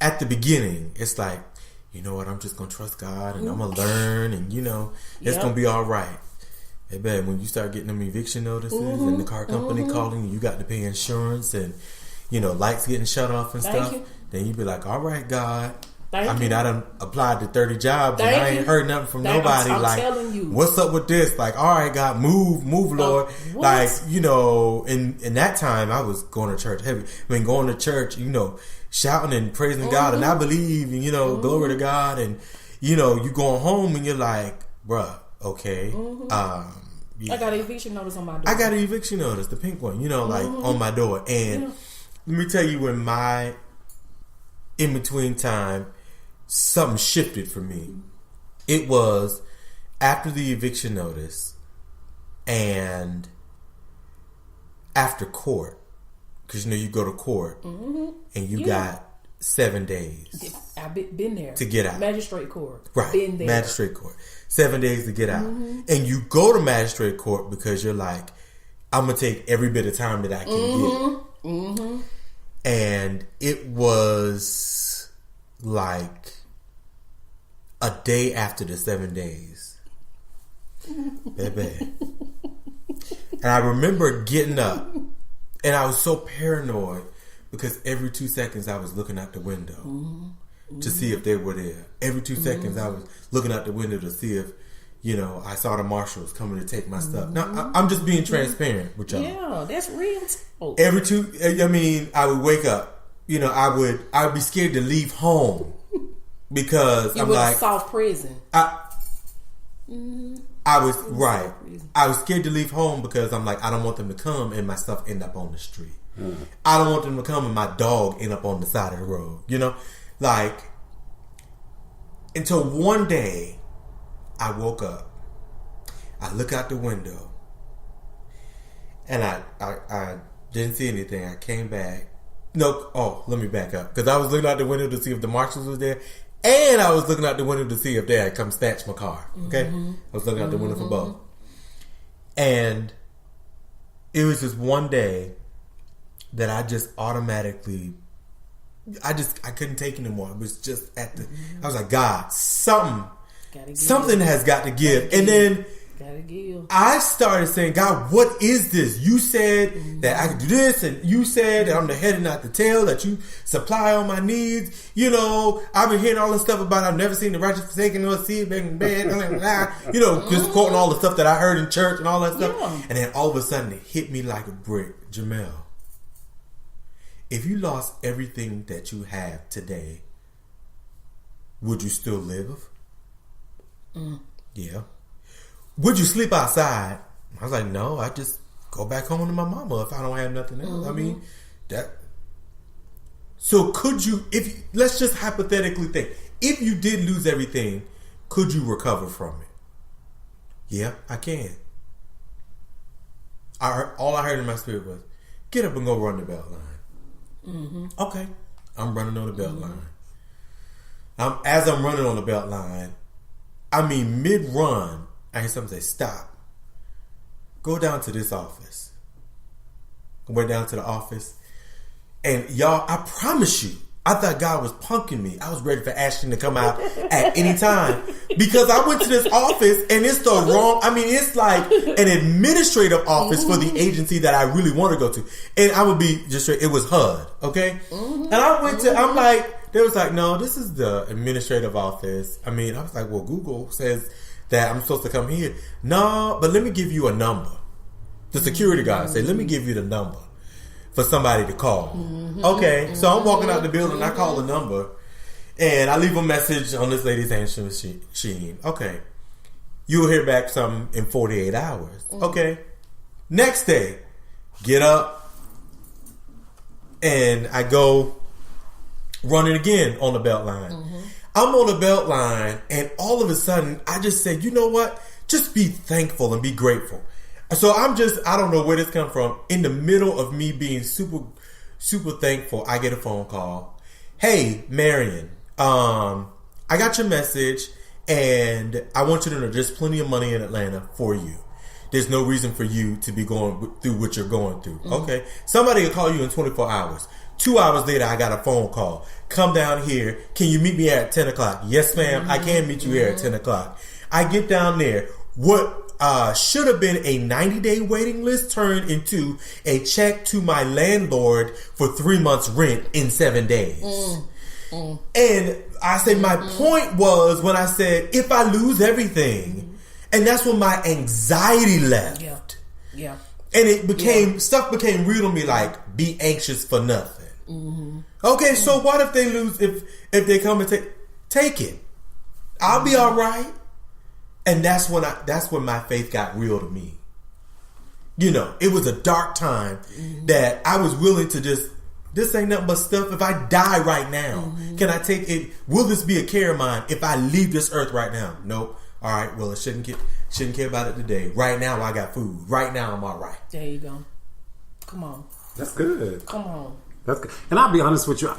at the beginning, it's like, you know what, I'm just going to trust God and I'm going to learn and, it's going to be all right. Hey, babe, when you start getting them eviction notices and the car company calling you got to pay insurance and, lights getting shut off and stuff, then you be like, all right, God. I done applied to 30 jobs and I ain't heard nothing from nobody. I'm like, telling you. What's up with this? Like, all right, God, move, Lord. In that time, I was going to church heavy. Going to church, shouting and praising God, and I believe, and glory to God, and you going home and you're like, bruh, okay, I got an eviction notice on my door. I got an eviction notice, the pink one, like on my door, and let me tell you, in my in between time, something shifted for me. It was after the eviction notice and after court. Because, you go to court and you got 7 days. I've been there. To get out. Magistrate court. Right. Been there. Magistrate court. 7 days to get out. And you go to magistrate court because you're like, I'm going to take every bit of time that I can get. And it was like a day after the 7 days. Baby. And I remember getting up. And I was so paranoid because every 2 seconds I was looking out the window to see if they were there. Every 2 seconds I was looking out the window to see if, I saw the marshals coming to take my stuff. Now, I'm just being transparent with y'all. Yeah, that's real talk. I would wake up. I would be scared to leave home because I'm like, soft prison. I was right. I was scared to leave home because I'm like, I don't want them to come and my stuff end up on the street. I don't want them to come and my dog end up on the side of the road. Until one day I woke up. I look out the window and I didn't see anything. I came back. Let me back up because I was looking out the window to see if the marshals was there. And I was looking out the window to see if they had come snatch my car. Okay? I was looking out the window for both. And it was just one day that I just automatically, I couldn't take it anymore. It was just I was like, God, something has got to give. And then I started saying, God, what is this? You said that I could do this, and you said that I'm the head and not the tail, that you supply all my needs. I've been hearing all this stuff about I've never seen the righteous forsaken nor seed begging bread, just quoting all the stuff that I heard in church and all that stuff. Yeah. And then all of a sudden it hit me like a brick. Jamel, if you lost everything that you have today, would you still live? Yeah. Would you sleep outside? I was like, no, I just go back home to my mama if I don't have nothing else. So could you, let's just hypothetically think, if you did lose everything, could you recover from it? Yeah, I can. All I heard in my spirit was, get up and go run the belt line. Okay. I'm running on the belt line. As I'm running on the belt line, mid-run, I hear something say, stop. Go down to this office. I went down to the office. And y'all, I promise you, I thought God was punking me. I was ready for Ashton to come out at any time. Because I went to this office and it's the wrong, it's like an administrative office for the agency that I really want to go to. And I would be just straight, it was HUD, okay? And I went to, I'm like, they was like, no, this is the administrative office. I was like, well, Google says that I'm supposed to come here. No, but let me give you a number. The security guard said, let me give you the number for somebody to call. Okay, so I'm walking out the building, I call the number, and I leave a message on this lady's answering machine. Okay, you'll hear back something in 48 hours. Okay, next day, get up, and I go running again on the belt line. I'm on the belt line, and all of a sudden, I just said, you know what? Just be thankful and be grateful. So I don't know where this come from. In the middle of me being super, super thankful, I get a phone call. Hey, Marion, I got your message, and I want you to know there's plenty of money in Atlanta for you. There's no reason for you to be going through what you're going through. Okay? Somebody will call you in 24 hours. 2 hours later, I got a phone call. Come down here. Can you meet me at 10 o'clock? Yes, ma'am. I can meet you here at 10 o'clock. I get down there. What should have been a 90-day waiting list turned into a check to my landlord for 3 months rent in 7 days. And I said, my point was when I said, if I lose everything, and that's when my anxiety left. Yeah. And it became, stuff became real to me, like, be anxious for nothing. Okay, so what if they lose, if they come and take it? I'll be all right. And that's when my faith got real to me. You know, it was a dark time that I was willing to just, this ain't nothing but stuff. If I die right now, can I take it? Will this be a care of mine if I leave this earth right now? Nope. All right, well, I shouldn't care about it today. Right now, I got food. Right now, I'm all right. There you go. Come on. That's good. Come on. That's good. And I'll be honest with you.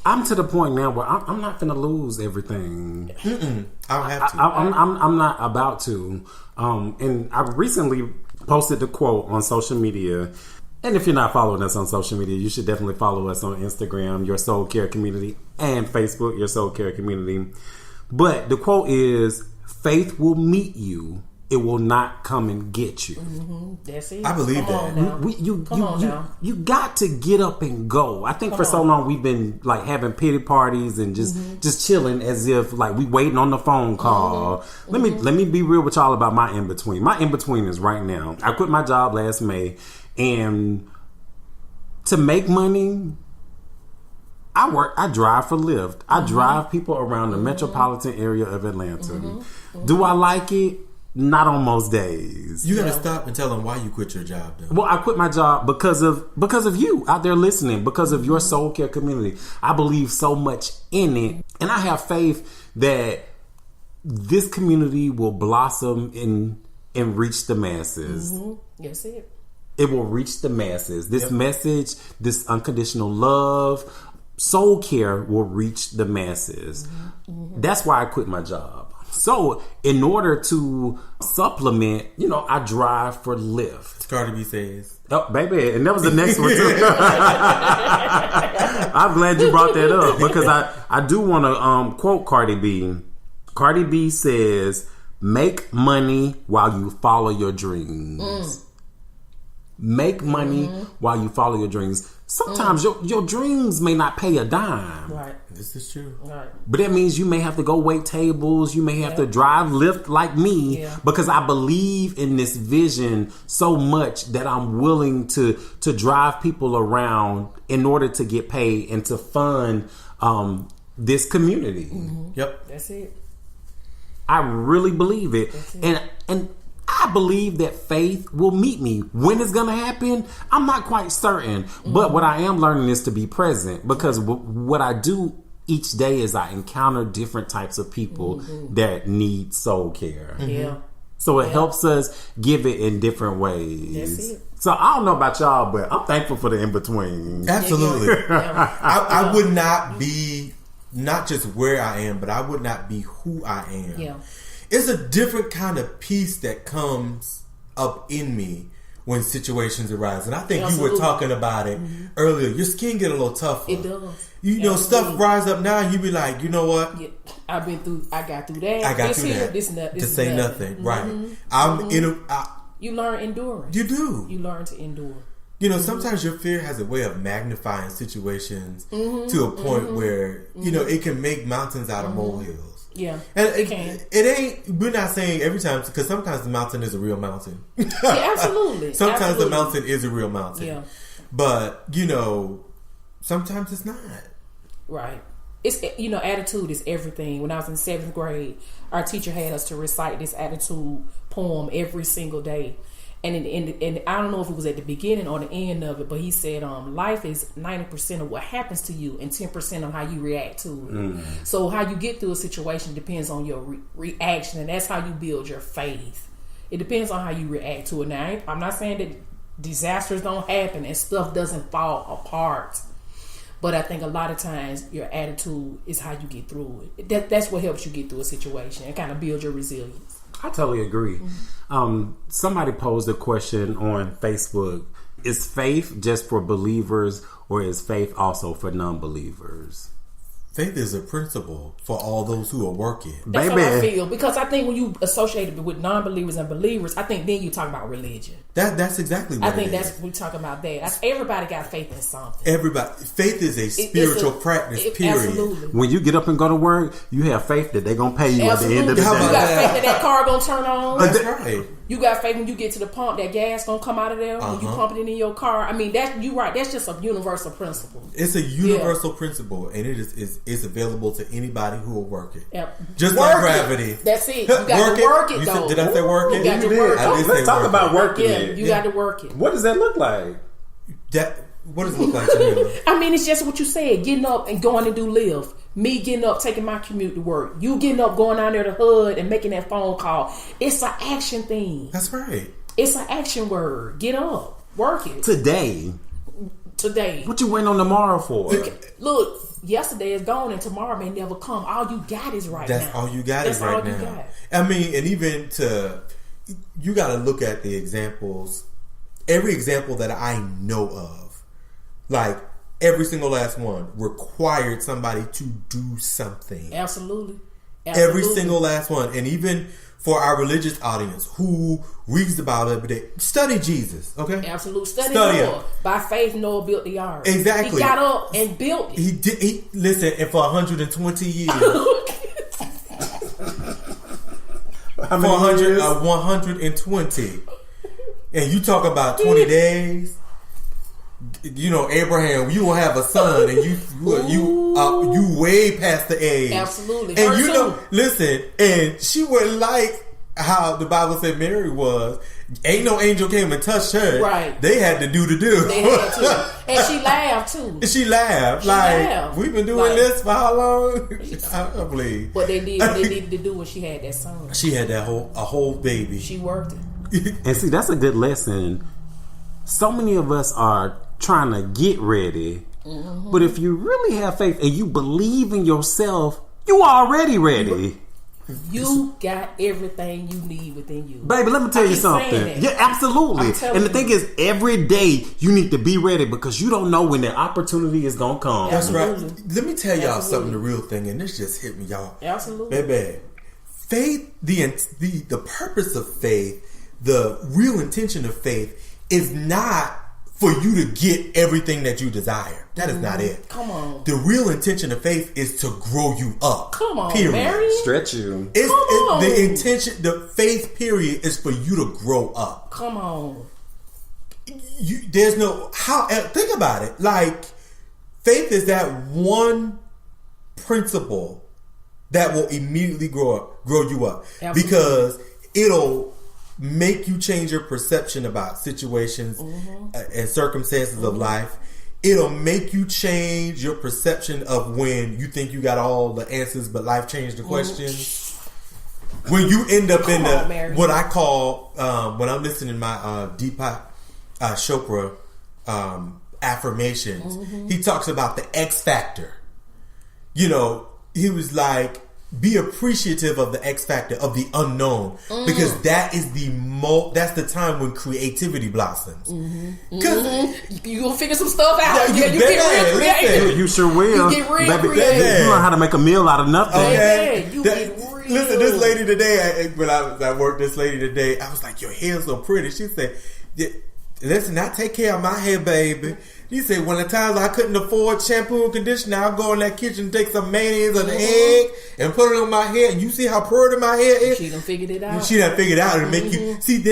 I'm to the point now where I'm not going to lose everything. I don't have to. I'm not about to. And I recently posted the quote on social media. And if you're not following us on social media, you should definitely follow us on Instagram, Your Soul Care Community, and Facebook, Your Soul Care Community. But the quote is, faith will meet you. It will not come and get you. That's it. I believe that. You got to get up and go. I think for so long we've been like having pity parties and just chilling as if like we waiting on the phone call. Let me be real with y'all about my in between. My in between is right now. I quit my job last May, and to make money, I drive for Lyft. I drive people around the metropolitan area of Atlanta. Do I like it? Not on most days. You got to stop and tell them why you quit your job, though. Well, I quit my job because of you out there listening, because of your soul care community. I believe so much in it, and I have faith that this community will blossom and reach the masses. That's it. It will reach the masses. This message, this unconditional love, soul care will reach the masses. That's why I quit my job. So, in order to supplement, I drive for Lyft. Cardi B says. Oh, baby, and that was the next one too. I'm glad you brought that up because I do want to quote Cardi B. Cardi B says, "Make money while you follow your dreams." Make money while you follow your dreams. Sometimes your dreams may not pay a dime. Right. This is true. Right. But that means you may have to go wait tables. You may have to drive Lyft like me because I believe in this vision so much that I'm willing to drive people around in order to get paid and to fund this community. Yep. That's it. I really believe it. And I believe that faith will meet me. When it's going to happen, I'm not quite certain. But what I am learning is to be present, because what I do each day is I encounter different types of people that need soul care. Yeah. So it helps us give it in different ways. That's it. So I don't know about y'all, but I'm thankful for the in-between. Absolutely. I would not be, not just where I am, but I would not be who I am. Yeah. It's a different kind of peace that comes up in me when situations arise. And I think you were talking about it earlier. Your skin get a little tougher. It does. You know, stuff rise up now and you be like, you know what? Yeah, I got through that. I got through that. This to say nothing. Right. I'm in you learn endurance. You do. You learn to endure. You know, sometimes your fear has a way of magnifying situations to a point where, you know, it can make mountains out of molehills. Yeah, and it ain't. We're not saying every time, because sometimes the mountain is a real mountain. Yeah, absolutely. Sometimes the mountain is a real mountain. Yeah, but sometimes it's not. Right. It's attitude is everything. When I was in 7th grade, our teacher had us to recite this attitude poem every single day. And I don't know if it was at the beginning or the end of it, but he said, life is 90% of what happens to you and 10% of how you react to it. So how you get through a situation depends on your reaction, and that's how you build your faith. It depends on how you react to it. Now, I'm not saying that disasters don't happen and stuff doesn't fall apart, but I think a lot of times your attitude is how you get through it. That's what helps you get through a situation and kind of build your resilience. I totally agree. Somebody posed a question on Facebook. is faith just for believers, or is faith also for non-believers? Faith is a principle for all those who are working. That's how I feel. Because I think when you associate it with non-believers and believers, I think then you talk about religion. That's exactly what I think that's we talk about that. Everybody got faith in something. Faith is a spiritual practice, period. Absolutely. When you get up and go to work, you have faith that they're going to pay you at the end of the day. You got faith that car going to turn on. That's right. You got faith when you get to the pump that gas gonna come out of there when you pumping it in your car. I mean, you right. That's just a universal principle. It's a universal principle, and it's available to anybody who will work it. Yep. Just like gravity. That's it. You got to work it though. Did I say work it? You got to work it. Let's talk about working it. You got to work it. What does that look like? What does it look like to you? I mean, it's just what you said. Getting up and going to do Lyft. Me getting up, taking my commute to work. You getting up, going down there to HUD and making that phone call. It's an action thing. That's right. It's an action word. Get up. Work it. Today. What you waiting on tomorrow for? Look, yesterday is gone and tomorrow may never come. All you got is right now. That's all you got is right now. I mean, and even you got to look at the examples. Every example that I know of, like, every single last one required somebody to do something. Absolutely. Every single last one. And even for our religious audience who reads the Bible every day, study Jesus, okay? Absolutely. Study Noah. By faith, Noah built the ark. Exactly. He got up and built it. He did. Listen, and for 120 years. How many years? 120. And you talk about 20 days. You know, Abraham, you will have a son, and you way past the age. Absolutely. And you know, listen, and she wouldn't like how the Bible said Mary was. Ain't no angel came and touched her. Right. They had to do. They had to. And she laughed too. She laughed. We've been doing this for how long? I don't believe. What they did, what they needed to do when she had that son. She had a whole baby. She worked it. And see, that's a good lesson. So many of us are trying to get ready, but if you really have faith and you believe in yourself, you already ready. You got everything you need within you. Baby, let me tell you something. Yeah, absolutely. And the thing is, every day you need to be ready because you don't know when the opportunity is going to come. That's right. Let me tell y'all something, the real thing, and this just hit me, y'all. Absolutely. Baby, faith, the purpose of faith, the real intention of faith is not for you to get everything that you desire. That is not it. Come on. The real intention of faith is to grow you up. Come on, period. Mary. Stretch you. The intention, the faith period is for you to grow up. Come on. There's no think about it. Like, faith is that one principle that will immediately grow you up. Absolutely. Because it'll make you change your perception about situations and circumstances of life. It'll make you change your perception of when you think you got all the answers, but life changed the questions. When you end up what I call, when I'm listening to my Deepak Chopra affirmations, he talks about the X factor. You know, he was like, be appreciative of the X factor, of the unknown, because that is that's the time when creativity blossoms. You gonna figure some stuff out. You get real creative. You sure will. You get real creative. You learn how to make a meal out of nothing. Okay. You get real. Listen, this lady today, when I worked this lady today, I was like, your hair's so pretty. She said, listen, I take care of my hair, baby. He said, when the times I couldn't afford shampoo and conditioner, I'll go in that kitchen and take some mayonnaise and egg and put it on my hair. And you see how pretty my hair is? She done figured it out. She done figured it out and make you see.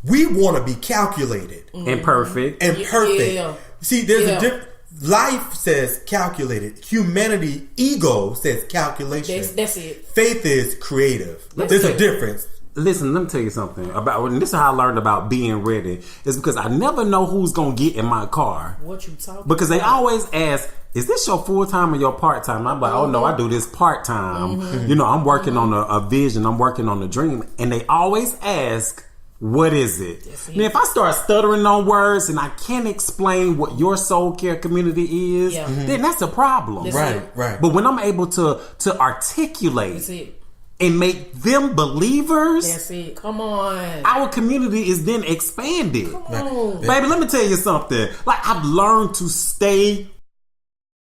We want to be calculated and perfect Yeah. See, there's a difference. Life says calculated. Humanity, ego says calculation. That's it. Faith is creative. There's a difference. Listen, let me tell you something about, and this is how I learned about being ready, is because I never know who's going to get in my car. What you talking Because they about? always ask, is this your full-time or your part-time? I'm like, oh no, I do this part-time. You know, I'm working on a vision. I'm working on a dream. And they always ask, what is it? Now, if I start stuttering on words and I can't explain what your soul care community is, then that's a problem. Right. But when I'm able to articulate, that's it. and make them believers, That's it. Come on. our community is then expanded. Come on. Baby, let me tell you something. Like, I've learned to stay